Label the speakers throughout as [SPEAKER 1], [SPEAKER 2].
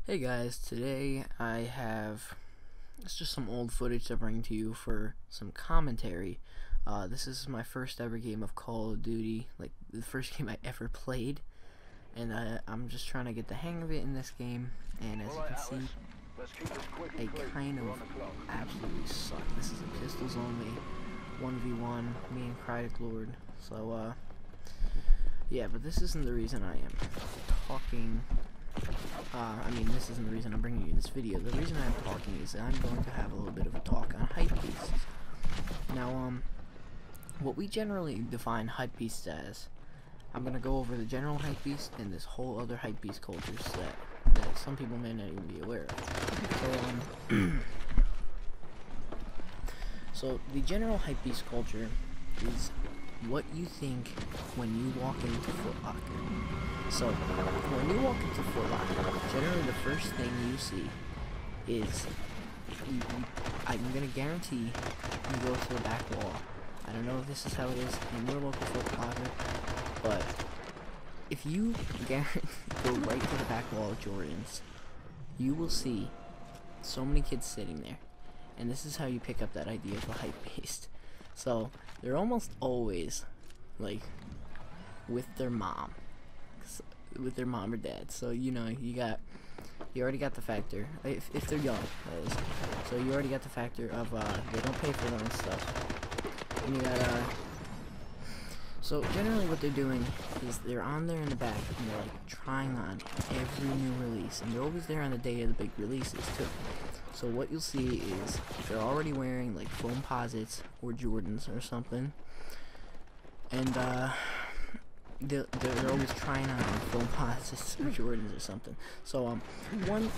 [SPEAKER 1] Hey guys, today I have it's just some old footage to bring to you for some commentary. This is my first ever game of Call of Duty, like the first game I ever played, and I'm just trying to get the hang of it in this game. And as you can see, I kind of absolutely suck. This is a pistols only 1v1, me and CRYTIC. So yeah, but this isn't the reason I am talking. This isn't the reason I'm bringing you this video. The reason I'm talking is that I'm going to have a little bit of a talk on hypebeasts. Now, what we generally define hypebeasts as, I'm going to go over the general hypebeast and this whole other hypebeast cultures that some people may not even be aware of. So the general hypebeast culture is what you think when you walk into Foot Locker. So, when you walk into Foot Locker, generally the first thing you see is, I'm going to guarantee you go to the back wall. I don't know if this is how it is in your local Foot Locker, but if you go right to the back wall of Jordan's, you will see so many kids sitting there. And this is how you pick up that idea of a hypebeast. So, they're almost always, like, with their mom or dad. So, you know, you already got the factor, if they're young, that is. So, you already got the factor of, they don't pay for their own stuff. And you got, so, generally what they're doing is they're on there in the back, and they're, like, trying on every new release. And they're always there on the day of the big releases, too. So what you'll see is they're already wearing like foam posits or Jordans or something, and they're always trying on foam posits or Jordans or something. So one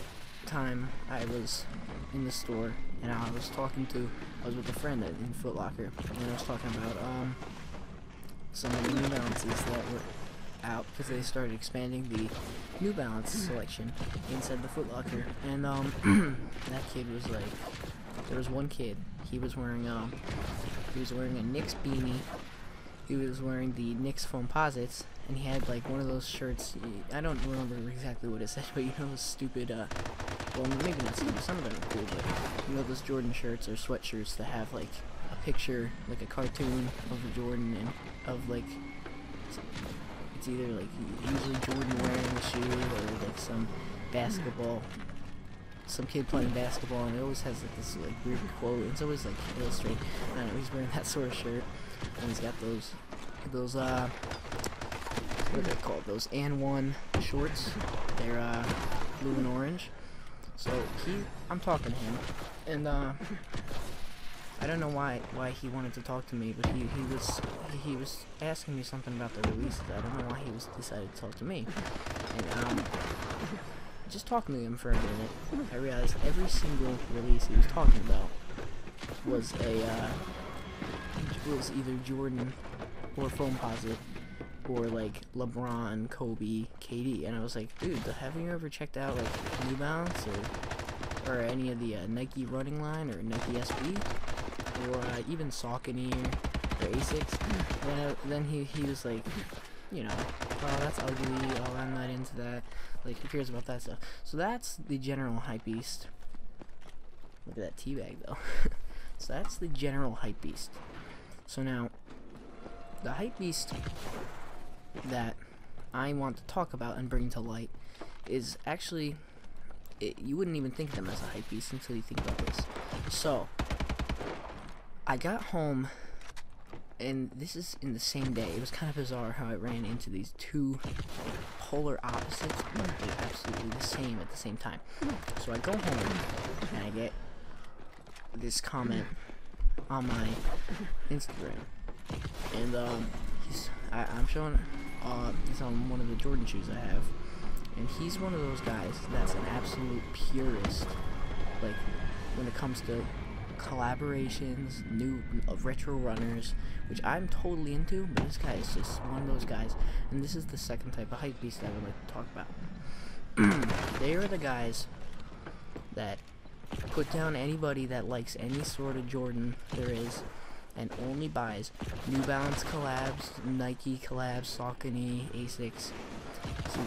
[SPEAKER 1] time I was in the store and I was with a friend in Foot Locker, and I was talking about some of the New Balances that were out because they started expanding the New Balance selection inside the Foot Locker, and that kid was like, there was one kid, he was wearing a Knicks beanie, he was wearing the Knicks foam posits, and he had like one of those shirts, I don't remember exactly what it said, but you know those stupid, well maybe not stupid, some of them are cool, but you know those Jordan shirts or sweatshirts that have like a picture, like a cartoon of a Jordan and of like, it's either like usually Jordan wearing the shoe or like some kid playing basketball, and it always has like this like weird quote. It's always like illustrated. I don't know, he's wearing that sort of shirt, and he's got those what are they called? Those &1 shorts. They're blue and orange. So I'm talking to him, and I don't know why he wanted to talk to me, but he was asking me something about the releases. I don't know why he decided to talk to me. And just talking to him for a minute, I realized every single release he was talking about was either Jordan or foam posit or like LeBron, Kobe, KD, and I was like, dude, have you ever checked out like New Balance or any of the Nike running line or Nike SB? Or even Saucony or ASICs. Then he was like, you know, oh that's ugly, oh I'm not into that, like who cares about that stuff. So that's the general hypebeast. Look at that teabag though. So that's the general hypebeast. So now, the hypebeast that I want to talk about and bring to light is actually, you wouldn't even think of them as a hypebeast until you think about this. So, I got home, and this is in the same day. It was kind of bizarre how I ran into these two polar opposites, but they're absolutely the same at the same time. So I go home, and I get this comment on my Instagram, and I'm showing, it's on one of the Jordan shoes I have, and he's one of those guys that's an absolute purist, like, when it comes to collaborations, new retro runners, which I'm totally into, but this guy is just one of those guys, and this is the second type of hypebeast I would like to talk about. They are the guys that put down anybody that likes any sort of Jordan there is, and only buys New Balance collabs, Nike collabs, Saucony, ASICs. So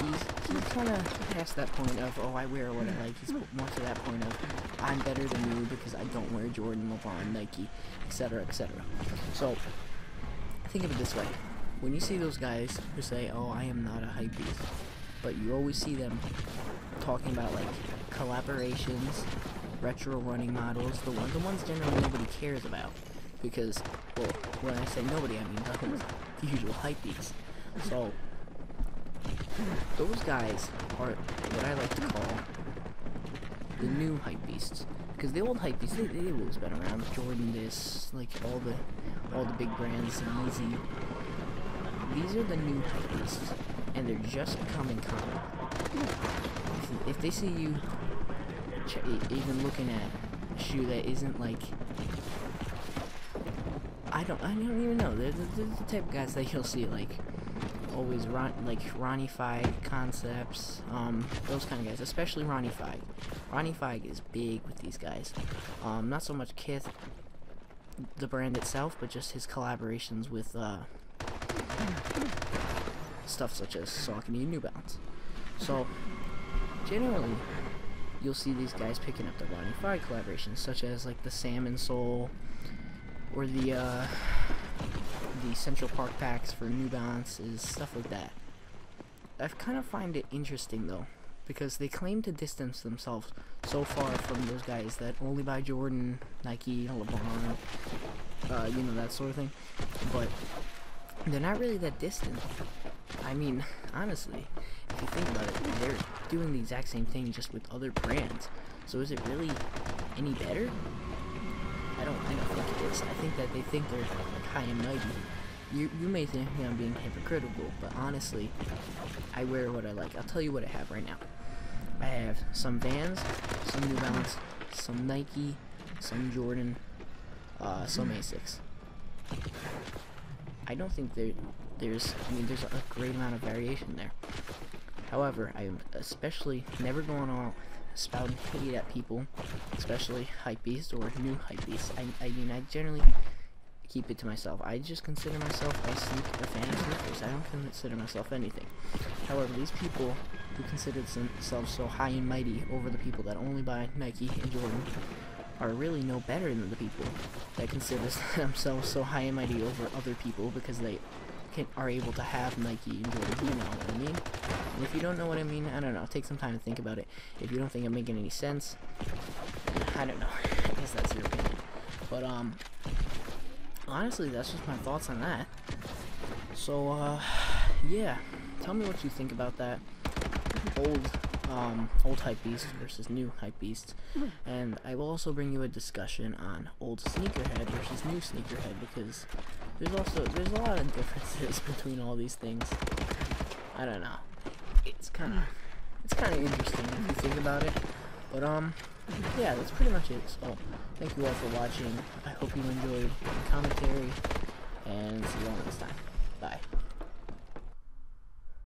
[SPEAKER 1] he's kind of past that point of, oh, I wear what I like. He's more to that point of, I'm better than you because I don't wear Jordan, LeBron, Nike, etc., etc. So think of it this way: when you see those guys who say, oh, I am not a hype beast, but you always see them talking about like collaborations, retro running models, the ones generally nobody cares about, because, well, when I say nobody, I mean the usual hype beasts. So those guys are what I like to call the new hype beasts, because the old hype beasts, they've always been around. Jordan, this, like all the big brands, Yeezy. These are the new hype beasts, and they're just becoming common. If they see you even looking at a shoe that isn't like, I don't even know. They're the type of guys that you'll see like always like Ronnie Feig concepts, those kind of guys, especially Ronnie Feig. Ronnie Feig is big with these guys. Not so much Kith, the brand itself, but just his collaborations with stuff such as Saucony and New Balance. So generally, you'll see these guys picking up the Ronnie Feig collaborations, such as like the Salmon Sole or the Central Park packs for New Balances, stuff like that. I kind of find it interesting though, because they claim to distance themselves so far from those guys that only buy Jordan, Nike, LeBron, you know, that sort of thing. But they're not really that distant. I mean, honestly, if you think about it, they're doing the exact same thing just with other brands. So is it really any better? I don't think it is. I think that they think they're like high and mighty. You may think I'm being hypocritical, but honestly, I wear what I like. I'll tell you what I have right now. I have some Vans, some New Balance, some Nike, some Jordan, some Asics. I don't think there's a great amount of variation there. However, I am especially never going all spouting hate at people, especially hypebeasts or new hypebeasts. I mean, I generally keep it to myself. I just consider myself a fan of sneakers. I don't consider myself anything. However, these people who consider themselves so high and mighty over the people that only buy Nike and Jordan are really no better than the people that consider themselves so high and mighty over other people because they are able to have Nike and Jordan. You know what I mean? And if you don't know what I mean, I don't know. Take some time to think about it. If you don't think I'm making any sense, I don't know. I guess that's your opinion. But honestly, that's just my thoughts on that. So yeah, tell me what you think about that. Old hypebeast versus new hypebeast, and I will also bring you a discussion on old sneakerhead versus new sneakerhead, because there's a lot of differences between all these things. I don't know. It's kind of interesting if you think about it. But yeah, that's pretty much it. So thank you all for watching. I hope you enjoyed the commentary, and see you all next time. Bye.